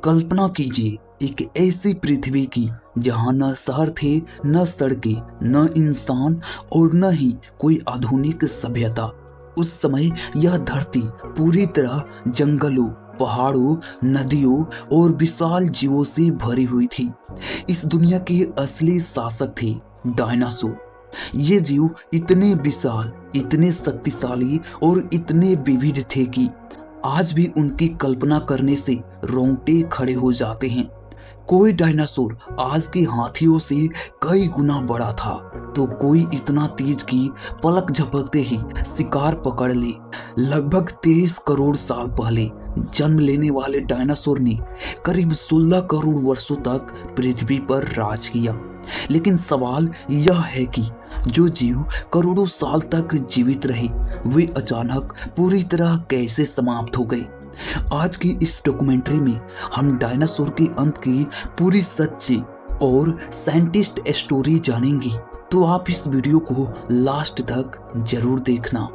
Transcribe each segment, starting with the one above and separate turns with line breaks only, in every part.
कल्पना कीजिए एक ऐसी पृथ्वी की जहां न शहर थे, न सड़कें, न इंसान और न ही कोई आधुनिक सभ्यता। उस समय यह धरती पूरी तरह जंगलों, पहाड़ों, नदियों और विशाल जीवों से भरी हुई थी। इस दुनिया के असली शासक थे डायनासोर। ये जीव इतने विशाल, इतने शक्तिशाली और इतने विविध थे कि आज भी उनकी कल्पना करने से रोंगटे खड़े हो जाते हैं। कोई डायनासोर आज के हाथियों से कई गुना बड़ा था, तो कोई इतना तेज कि पलक झपकते ही शिकार पकड़ ले। लगभग 23 करोड़ साल पहले जन्म लेने वाले डायनासोर ने करीब 16 करोड़ वर्षों तक पृथ्वी पर राज किया। लेकिन सवाल यह है कि जो जीव करोड़ों साल तक जीवित रहे, वे अचानक पूरी तरह कैसे समाप्त हो गए। आज की इस डॉक्यूमेंट्री में हम डायनासोर के अंत की पूरी सच्ची और साइंटिस्ट स्टोरी जानेंगे, तो आप इस वीडियो को लास्ट तक जरूर देखना।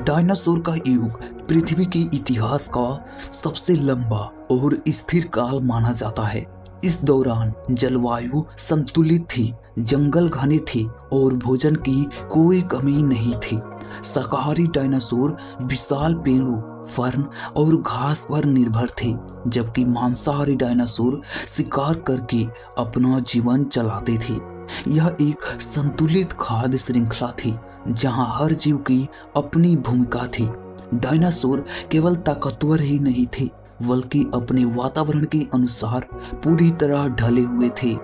डायनासोर का युग पृथ्वी के इतिहास का सबसे लंबा और स्थिर काल माना जाता है। इस दौरान जलवायु संतुलित थी, जंगल घने थे और भोजन की कोई कमी नहीं थी। शाकाहारी डायनासोर विशाल पेड़ों, फर्न और घास पर निर्भर थे, जबकि मांसाहारी डायनासोर शिकार करके अपना जीवन चलाते थे। यह एक संतुलित खाद्य श्रृंखला थी जहां हर जीव की अपनी भूमिका थी। डायनासोर केवल ताकतवर ही नहीं थे, बल्कि अपने वातावरण के अनुसार पूरी तरह ढले हुए थे।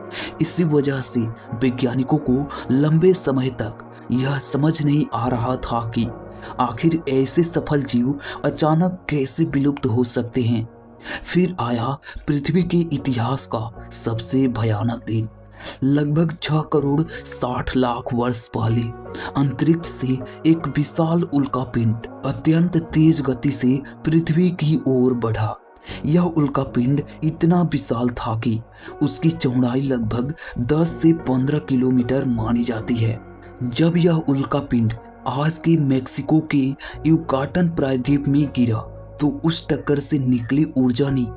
इसी वजह से वैज्ञानिकों को लंबे समय तक यह समझ नहीं आ रहा था कि आखिर ऐसे सफल जीव अचानक कैसे विलुप्त हो सकते हैं। फिर आया पृथ्वी के इतिहास का सबसे भयानक दिन। लगभग 6 करोड़ 60 लाख वर्ष पहले अंतरिक्ष से एक विशाल उल्कापिंड अत्यंत तेज गति से पृथ्वी की ओर बढ़ा। यह उल्कापिंड इतना विशाल था कि उसकी चौड़ाई लगभग 10 से 15 किलोमीटर मानी जाती है। जब यह उल्कापिंड आज के मेक्सिको के युकाटन प्रायद्वीप में गिरा, तो उस टक्कर से निकली ऊर्जा ने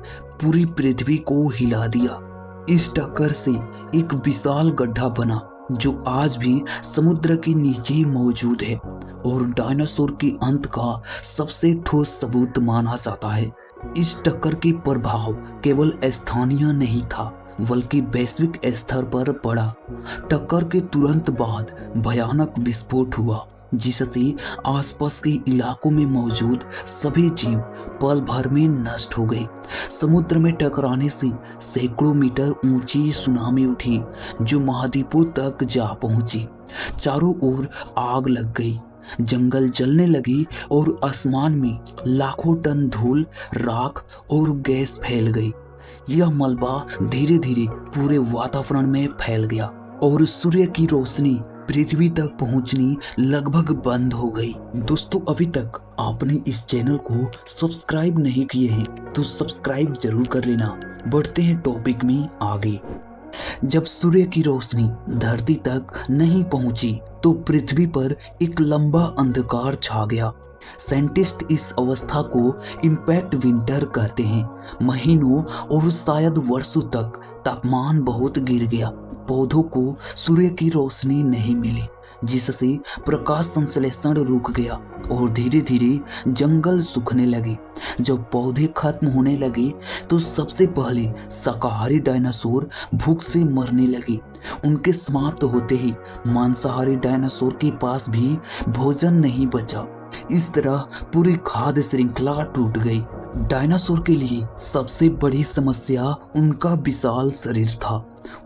पूरी पृथ्वी को हिला दिया। इस टक्कर से एक विशाल गड्ढा बना जो आज भी समुद्र के नीचे मौजूद है और डायनासोर के अंत का सबसे ठोस सबूत माना जाता है। इस टक्कर के प्रभाव केवल स्थानीय नहीं था, बल्कि वैश्विक स्तर पर पड़ा। टक्कर के तुरंत बाद भयानक विस्फोट हुआ, जिससे आसपास के इलाकों में मौजूद सभी जीव पल भर में नष्ट हो गए। समुद्र में टकराने से सैकड़ों मीटर ऊंची सुनामी उठी जो महाद्वीपों तक जा पहुंची। चारों ओर आग लग गई, जंगल जलने लगी और आसमान में लाखों टन धूल, राख और गैस फैल गई। यह मलबा धीरे धीरे पूरे वातावरण में फैल गया और सूर्य की रोशनी पृथ्वी तक पहुंचनी लगभग बंद हो गई। दोस्तों, अभी तक आपने इस चैनल को सब्सक्राइब नहीं किए हैं तो सब्सक्राइब जरूर कर लेना। बढ़ते हैं टॉपिक में आगे। जब सूर्य की रोशनी धरती तक नहीं पहुंची तो पृथ्वी पर एक लंबा अंधकार छा गया। साइंटिस्ट इस अवस्था को इम्पैक्ट विंटर कहते हैं। महीनों और शायद वर्षों तक तापमान बहुत गिर गया। पौधों को सूर्य की रोशनी नहीं मिली, जिससे प्रकाश संश्लेषण रुक गया और धीरे धीरे जंगल सूखने लगे। जब पौधे खत्म होने लगे तो सबसे पहले शाकाहारी डायनासोर भूख से मरने लगे। उनके समाप्त होते ही मांसाहारी डायनासोर के पास भी भोजन नहीं बचा। इस तरह पूरी खाद्य श्रृंखला टूट गई। डायनासोर के लिए सबसे बड़ी समस्या उनका विशाल शरीर था।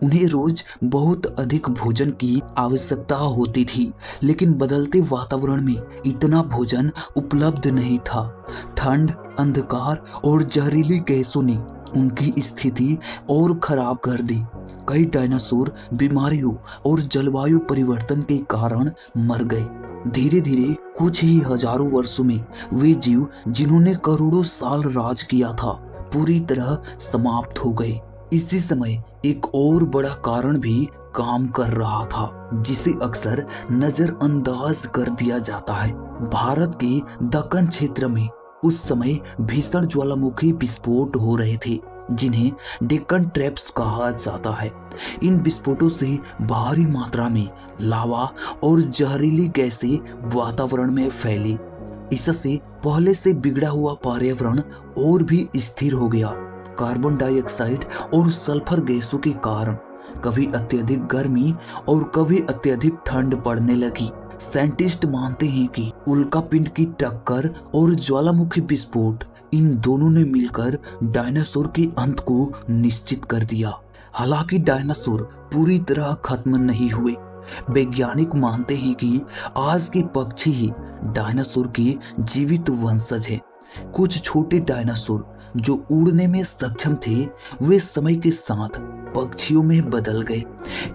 उन्हें रोज बहुत अधिक भोजन की आवश्यकता होती थी, लेकिन बदलते वातावरण में इतना भोजन उपलब्ध नहीं था। ठंड, अंधकार और जहरीली गैसों ने उनकी स्थिति और खराब कर दी। कई डायनासोर बीमारियों और जलवायु परिवर्तन के कारण मर गए। धीरे धीरे कुछ ही हजारों वर्षों में वे जीव जिन्होंने करोड़ों साल राज किया था पूरी तरह समाप्त हो गए। इसी समय एक और बड़ा कारण भी काम कर रहा था जिसे अक्सर नजरअंदाज कर दिया जाता है। भारत के दक्कन क्षेत्र में उस समय भीषण ज्वालामुखी विस्फोट हो रहे थे जिन्हें डेक्कन ट्रैप्स कहा जाता है। इन विस्फोटों से भारी मात्रा में लावा और जहरीली गैसें वातावरण में फैली। इससे पहले से बिगड़ा हुआ पर्यावरण और भी स्थिर हो गया। कार्बन डाइऑक्साइड और सल्फर गैसों के कारण कभी अत्यधिक गर्मी और कभी अत्यधिक ठंड पड़ने लगी। साइंटिस्ट मानते हैं कि उल्कापिंड की टक्कर और ज्वालामुखी विस्फोट इन दोनों ने मिलकर डायनासोर के अंत को निश्चित कर दिया। हालांकि डायनासोर पूरी तरह खत्म नहीं हुए। वैज्ञानिक मानते हैं कि आज के पक्षी ही डायनासोर के जीवित वंशज हैं। कुछ छोटे डायनासोर जो उड़ने में सक्षम थे वे समय के साथ पक्षियों में बदल गए।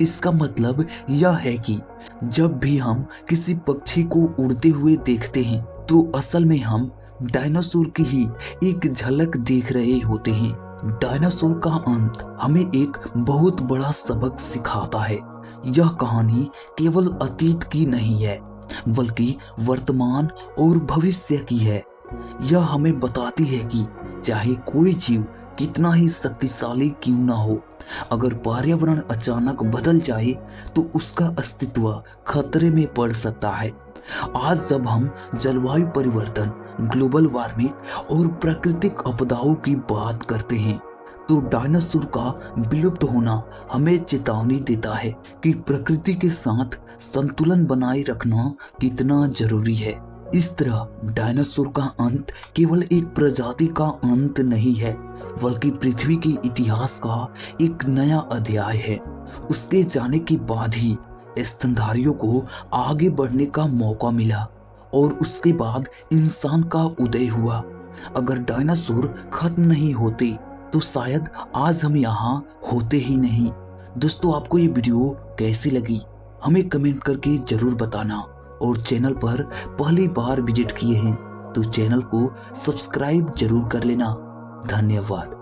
इसका मतलब यह है कि जब भी हम किसी पक्षी को उड़ते हुए देखते हैं तो असल में हम डायनासोर की ही एक झलक देख रहे होते हैं। डायनासोर का अंत हमें एक बहुत बड़ा सबक सिखाता है। यह कहानी केवल अतीत की नहीं है बल्कि वर्तमान और भविष्य की है। यह हमें बताती है कि चाहे कोई जीव कितना ही शक्तिशाली क्यों ना हो, अगर पर्यावरण अचानक बदल जाए तो उसका अस्तित्व खतरे में पड़ सकता है। आज जब हम जलवायु परिवर्तन, ग्लोबल वार्मिंग और प्राकृतिक आपदाओं की बात करते हैं तो डायनासोर का विलुप्त होना हमें चेतावनी देता है कि प्रकृति के साथ संतुलन बनाए रखना कितना जरूरी है। इस तरह डायनासोर का अंत केवल एक प्रजाति का अंत नहीं है बल्कि पृथ्वी के इतिहास का एक नया अध्याय है। उसके जाने के बाद ही स्तनधारियों को आगे बढ़ने का मौका मिला और उसके बाद इंसान का उदय हुआ। अगर डायनासोर खत्म नहीं होते तो शायद आज हम यहाँ होते ही नहीं। दोस्तों, आपको ये वीडियो कैसी लगी हमें कमेंट करके जरूर बताना और चैनल पर पहली बार विजिट किए हैं तो चैनल को सब्सक्राइब जरूर कर लेना। धन्यवाद।